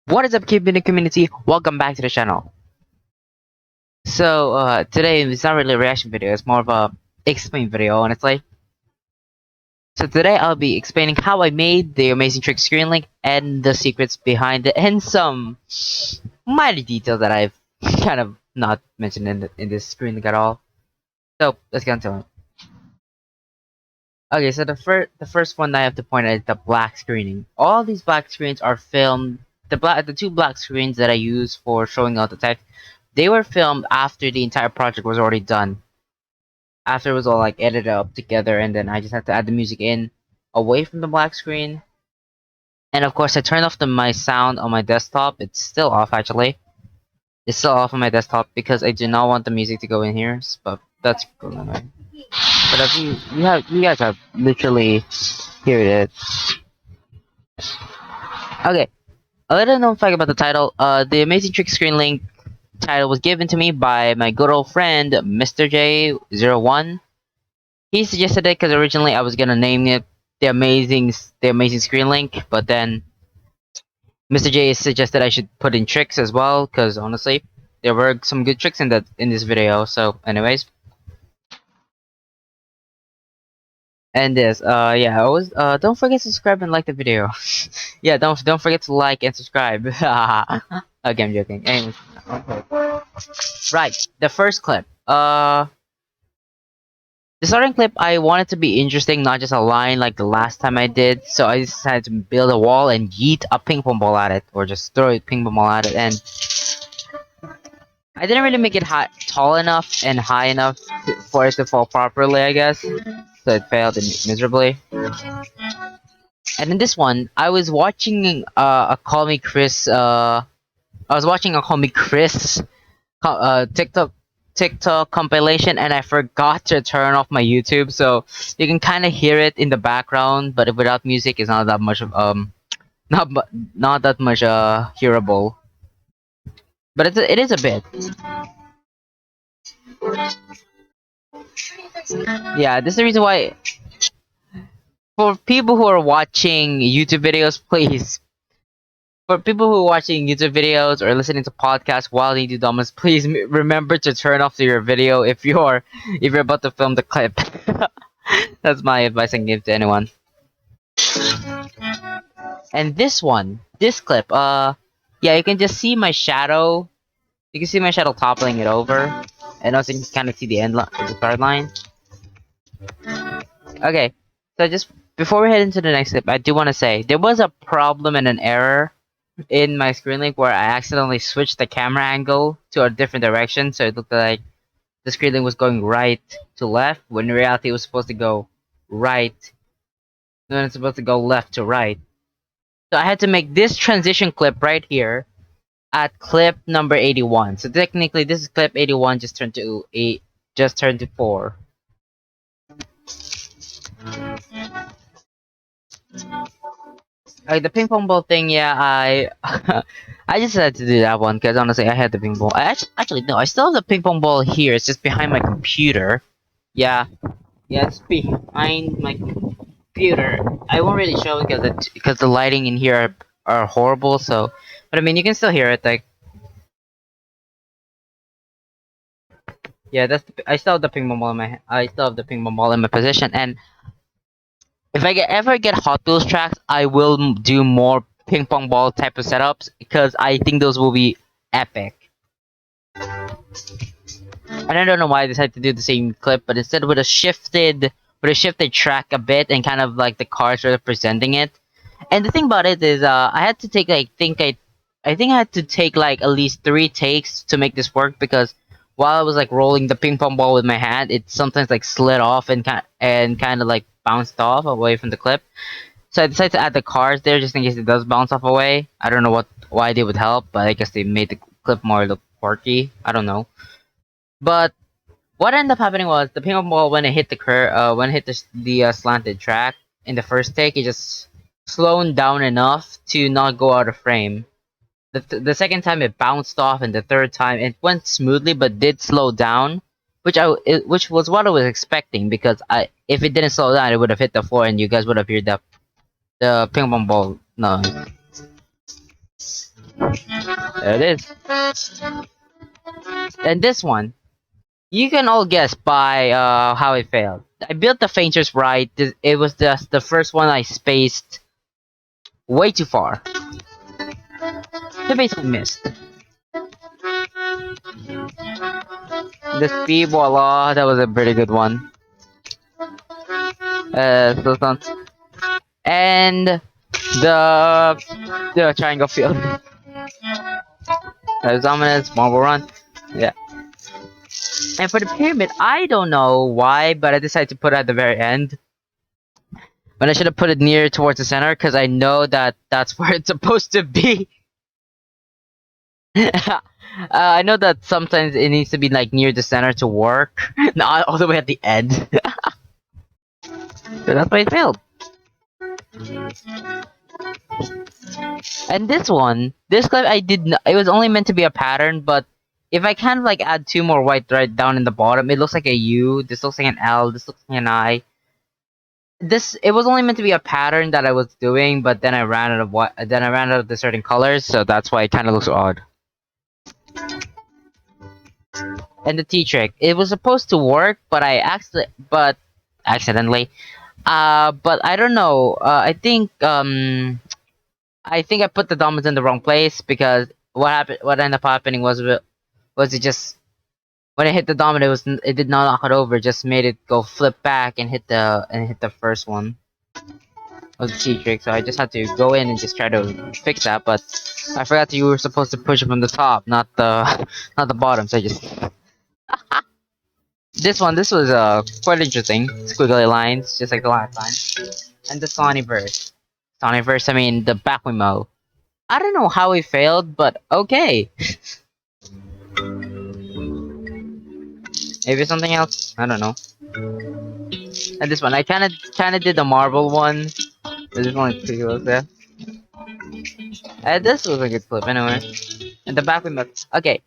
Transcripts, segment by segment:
What is up, Keeping community? Welcome back to the channel. Today it's not really a reaction video, it's more of a explain video, honestly. So today I'll be explaining how I made the amazing trick screen link and the secrets behind it and some minor details that I've kind of not mentioned in this screen link at all. So let's get into it. Okay, so the first one that I have to point out is the black screening. All these black screens are filmed. The two black screens that I use for showing out the text, they were filmed after the entire project was already done. After it was all like edited up together, and then I just had to add the music in away from the black screen. And of course, I turned off my sound on my desktop. It's still off actually. It's still off on my desktop because I do not want the music to go in here. But that's cool anyway. But if you guys have literally, here it is. Okay, a little known fact about the title. The Amazing Trick Screen Link title was given to me by my good old friend Mr. J01. He suggested it because originally I was gonna name it the Amazing Screen Link, but then Mr. J suggested I should put in tricks as well because honestly there were some good tricks in this video. So anyways. And this, yeah, always, don't forget to subscribe and like the video. Yeah, don't forget to like and subscribe. Okay, I'm joking. Anyways, okay. Right, the first clip. The starting clip, I wanted to be interesting, not just a line like the last time I did. So I decided to build a wall and yeet a ping pong ball at it, or just throw a ping pong ball at it. And I didn't really make it tall enough and high enough for it to fall properly, I guess. So it failed miserably. And in this one, I was watching a Call Me Chris. I was watching a Call Me Chris TikTok compilation, and I forgot to turn off my YouTube, so you can kind of hear it in the background. But without music, it's not that much not that much hearable. But it is a bit. Yeah, this is the reason why. For people who are watching YouTube videos, please. For people who are watching YouTube videos or listening to podcasts while they do dummies, please remember to turn off your video if you're about to film the clip. That's my advice I can give to anyone. And this clip, yeah, you can just see my shadow. You can see my shadow toppling it over, and also you can kind of see the the start line. Okay, so just before we head into the next clip, I do want to say there was a problem and an error in my screen link where I accidentally switched the camera angle to a different direction, so it looked like the screen link was going right to left, when in reality it was supposed to go right, then it's supposed to go left to right. So I had to make this transition clip right here at clip number 81. So technically this is clip 81 just turned to 4. The ping pong ball thing, yeah, I I just had to do that one because honestly I had the ping pong. Actually no, I still have the ping pong ball here. It's just behind my computer. Yeah, yeah, it's behind my computer. I won't really show it because the lighting in here are horrible. So, but I mean you can still hear it. Like, yeah, I still have the ping pong ball in I still have the ping pong ball in my position. And if I ever get Hot Wheels tracks, I will do more ping pong ball type of setups because I think those will be epic. And I don't know why I decided to do the same clip, but instead with a shifted track a bit and kind of like the cars representing it. And the thing about it is, I had to take I think I had to take like at least 3 takes to make this work because while I was like rolling the ping pong ball with my hand, it sometimes like slid off and kind of like bounced off away from the clip. So I decided to add the cars there just in case it does bounce off away. I don't know why they would help, but I guess they made the clip more look quirky. I don't know. But what ended up happening was the ping pong ball when it hit when it hit the slanted track in the first take, it just slowed down enough to not go out of frame. The second time it bounced off, and the third time it went smoothly but did slow down, which was what I was expecting because if it didn't slow down, it would have hit the floor and you guys would have heard the ping pong ball. No. There it is. And this one, you can all guess by how it failed. I built the feintures right. It was just the first one I spaced way too far. So basically missed. The speed, voila, that was a pretty good one. So and the triangle field. Dominance, marble run. Yeah. And for the pyramid, I don't know why, but I decided to put it at the very end. When I should have put it near towards the center, because I know that that's where it's supposed to be. I know that sometimes it needs to be like near the center to work, not all the way at the end. So that's why it failed. And this clip I did. It was only meant to be a pattern, but if I kind of like add two more white right down in the bottom, it looks like a U. This looks like an L. This looks like an I. It was only meant to be a pattern that I was doing, but then I ran out of then I ran out of the certain colors, so that's why it kind of looks odd. And the T trick, it was supposed to work, but accidentally. But I don't know. I think I put the dominoes in the wrong place because what ended up happening was it just when it hit the domino, it did not knock it over. It just made it go flip back and hit the first one. It was a cheat trick, so I just had to go in and just try to fix that. But I forgot that you were supposed to push it from the top, not the not the bottom. So I just this was quite interesting. Squiggly lines, just like the last time. And the Sonyverse. Sonyverse, I mean the Bakwimo. I don't know how it failed, but okay. Maybe something else. I don't know. And this one, I kind of did the marble one. This one is pretty close there. And this was a good clip anyway. And the Bakwimo. Okay,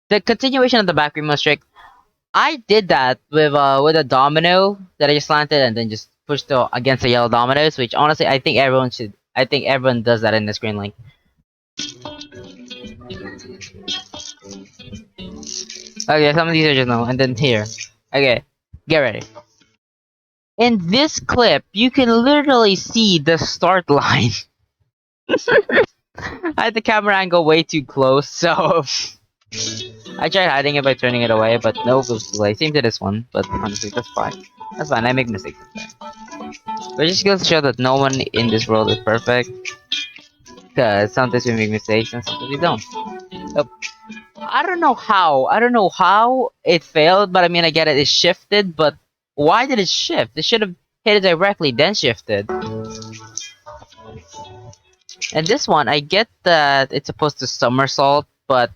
the continuation of the Bakwimo trick. I did that with a domino that I just slanted and then just pushed against the yellow dominoes, which honestly I think everyone should. I think everyone does that in the screenlink. Okay, some of these are just no, and then here. Okay, get ready. In this clip, you can literally see the start line. I had the camera angle way too close, so I tried hiding it by turning it away, but no, it was too late. Same to this one, but honestly, that's fine. That's fine. I make mistakes. But it just goes to show that no one in this world is perfect. Because sometimes we make mistakes and sometimes we don't. So, I don't know how. I don't know how it failed, but I mean, I get it. It shifted, but why did it shift? It should have hit it directly, then shifted. And this one, I get that it's supposed to somersault, but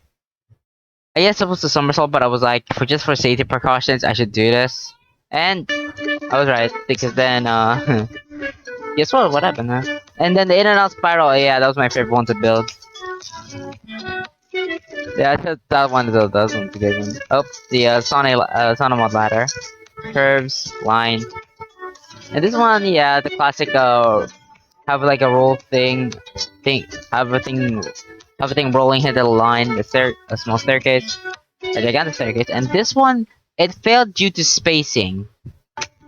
I guess it's supposed to somersault, but I was like, for safety precautions, I should do this. And I was right, because then, guess what? What happened, huh? And then the in and out spiral, yeah, that was my favorite one to build. Yeah, I thought that one that one's a good one. Oh, the Sonomod ladder. Curves, line. And this one, yeah, the classic, have like a roll have a thing rolling, hit the line, a small staircase, a gigantic staircase. And this one, it failed due to spacing.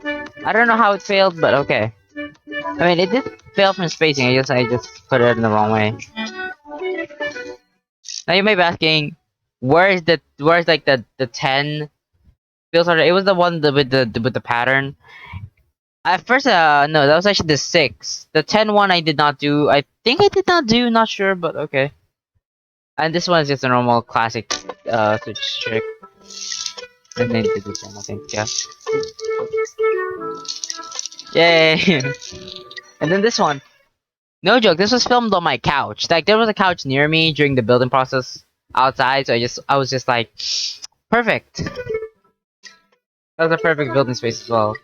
I don't know how it failed, but okay. I mean, it did fail from spacing. I just put it in the wrong way. Now you may be asking, where's like the 10 field starter? It was the one with the pattern. At first, no, that was actually the 6. The 10 one I did not do. I think I did not do. Not sure, but okay. And this one is just a normal classic switch trick. And then did this one, I think. Yeah. Yay! And then this one. No joke, this was filmed on my couch. Like, there was a couch near me during the building process outside, so I was just like, perfect. That was a perfect building space as well.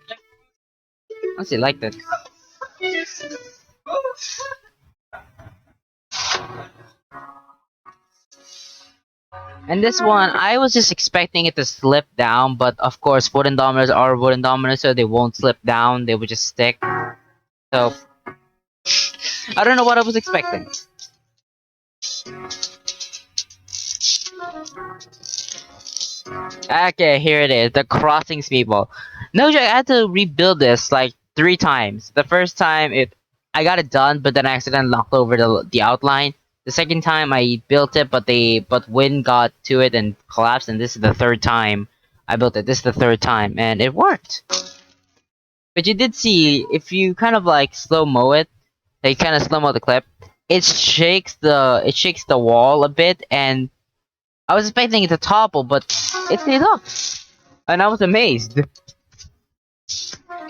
Honestly, liked it. And this one, I was just expecting it to slip down, but of course, wooden dominoes are wooden dominoes, so they won't slip down, they would just stick. So, I don't know what I was expecting. Okay, here it is. The crossing people. No joke, I had to rebuild this like 3 times. The first time I got it done, but then I accidentally knocked over the outline. The second time I built it, but wind got to it and collapsed. And this is the third time I built it. This is the third time, and it worked. But you did see if you kind of like slow mo it, like kind of slow mo the clip, it shakes the wall a bit, and I was expecting it to topple, but it stayed up, and I was amazed. The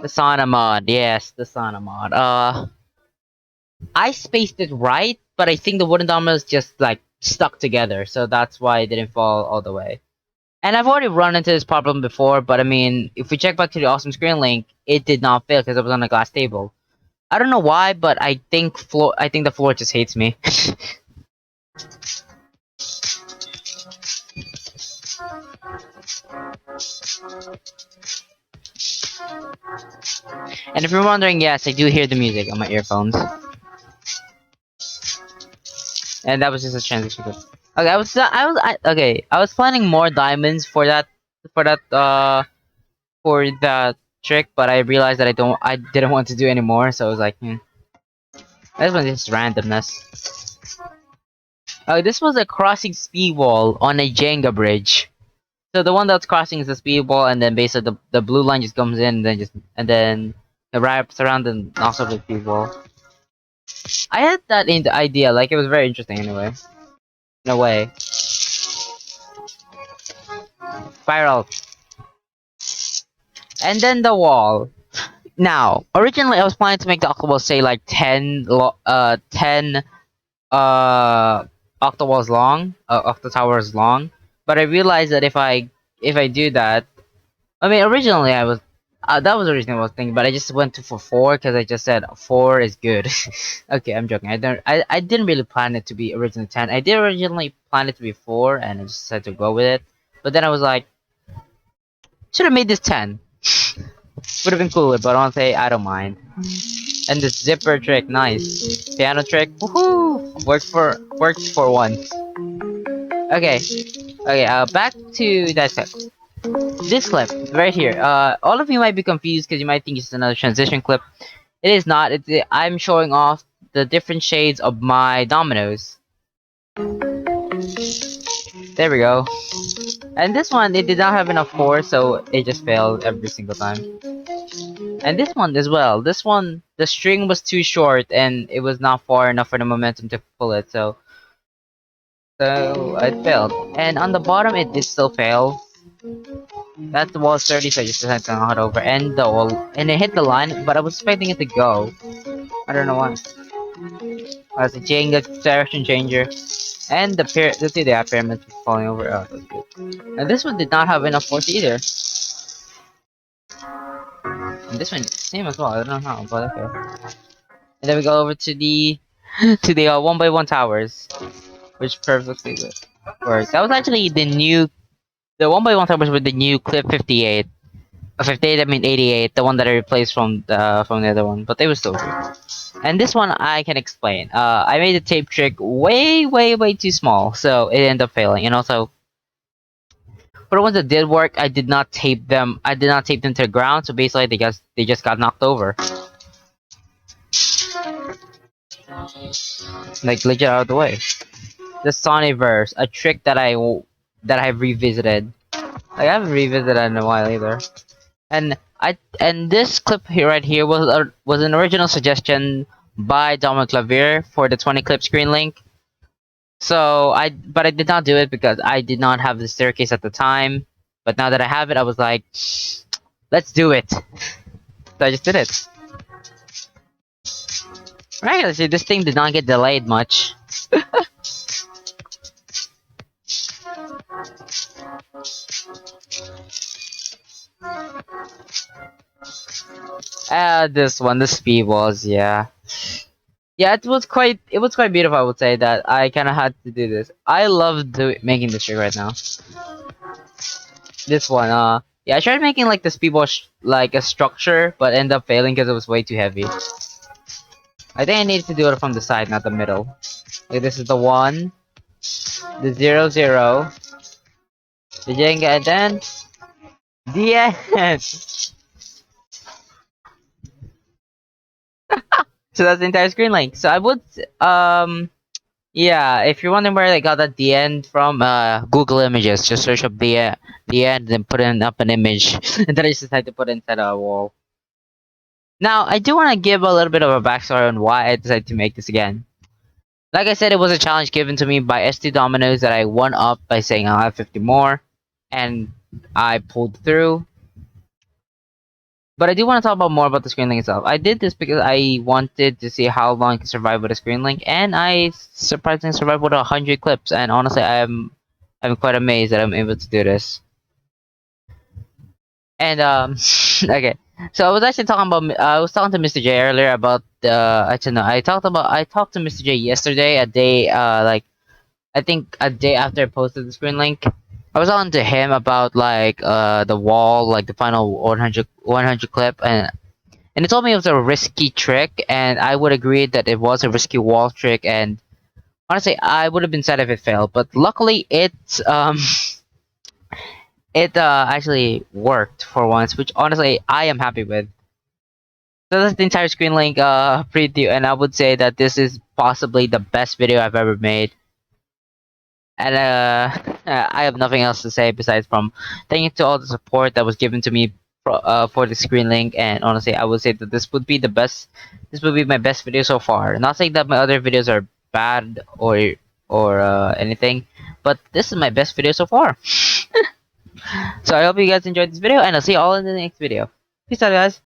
sauna mod, yes, the sauna mod. I spaced it right, but I think the wooden dominoes just like stuck together, so that's why it didn't fall all the way. And I've already run into this problem before, but I mean, if we check back to the awesome screen link, it did not fail because it was on a glass table. I don't know why, but I think the floor just hates me. And if you're wondering, yes, I do hear the music on my earphones. And that was just a transition clip. Okay, I was planning more diamonds for that for that trick, but I realized that I didn't want to do anymore, so I was like, this was just randomness. Oh, this was a crossing speed wall on a Jenga bridge. So the one that's crossing is the speed wall, and then basically the blue line just comes in, and then it wraps around and knocks over the speed wall. I had that in the idea, like it was very interesting anyway. In a way. Spiral. And then the wall. Now, originally I was planning to make the octawall say like 10 octawalls long, octotowers long, but I realized that if I do that, I mean originally I was that was the reason I was thinking, but I just went for 4 because I just said 4 is good. Okay, I'm joking. I didn't really plan it to be originally 10. I did originally plan it to be 4, and I just decided to go with it. But then I was like, should have made this 10. Would have been cooler, but honestly, I don't mind. And the zipper trick, nice. Piano trick, woohoo! Worked for once. Okay, back to that clip. This clip, right here. All of you might be confused because you might think it's another transition clip. It is not. I'm showing off the different shades of my dominoes. There we go. And this one, it did not have enough force, so it just failed every single time. And this one as well. This one, the string was too short, and it was not far enough for the momentum to pull it, so it failed. And on the bottom, it did still fail. That wall 30, so I just decided to knock it over. And it hit the line, but I was expecting it to go. I don't know why. As a Jenga direction changer. And the pyramid falling over. Oh, that's good. And this one did not have enough force either. And this one, same as well. I don't know how, but okay. And then we go over to the 1x1 towers, which perfectly works. That was actually the 1x1 towers were the new clip 58. 58, I mean 88, the one that I replaced from the other one, but they were still good. And this one I can explain. I made the tape trick way too small, so it ended up failing. And also, for the ones that did work, I did not tape them. I did not tape them to the ground, so basically they just got knocked over, like legit out of the way. The Soniverse, a trick that I've revisited. Like, I haven't revisited it in a while either. And this clip here right here was an original suggestion by Dominic Clavier for the 20 clip screen link. So but I did not do it because I did not have the staircase at the time. But now that I have it, I was like, let's do it. So I just did it. Right, see, this thing did not get delayed much. This one, the speed walls, yeah. Yeah, it was quite beautiful, I would say, that I kinda had to do this. I love making this trick right now. This one, yeah, I tried making like the speed wall like a structure, but ended up failing because it was way too heavy. I think I needed to do it from the side, not the middle. Like this is the 1, the 0, 0, the Jenga, and then the end. So that's the entire screen link. So I would yeah, if you're wondering where I got that the end from, Google Images. Just search up the end and put in up an image, and then I just decided to put it inside a wall. Now I do want to give a little bit of a backstory on why I decided to make this again. Like I said, it was a challenge given to me by ST Dominoes that I won up by saying I'll have 50 more, and I pulled through. But I do want to talk about more about the screen link itself. I did this because I wanted to see how long I can survive with a screen link, and I surprisingly survived with 100 clips. And honestly, I'm quite amazed that I'm able to do this. And okay. So I was actually talking about I was talking to Mr. J earlier about I don't know I talked to Mr. J yesterday, a day like I think a day after I posted the screen link. I was on to him about like the wall, like the final 100 clip, and he told me it was a risky trick, and I would agree that it was a risky wall trick, and honestly I would have been sad if it failed, but luckily it actually worked for once, which honestly I am happy with. So that's the entire screen link preview, and I would say that this is possibly the best video I've ever made. And I have nothing else to say besides from thank you to all the support that was given to me for the screen link. And honestly, I would say that this would be the best. This would be my best video so far. Not saying that my other videos are bad or anything, but this is my best video so far. So I hope you guys enjoyed this video, and I'll see you all in the next video. Peace out, guys.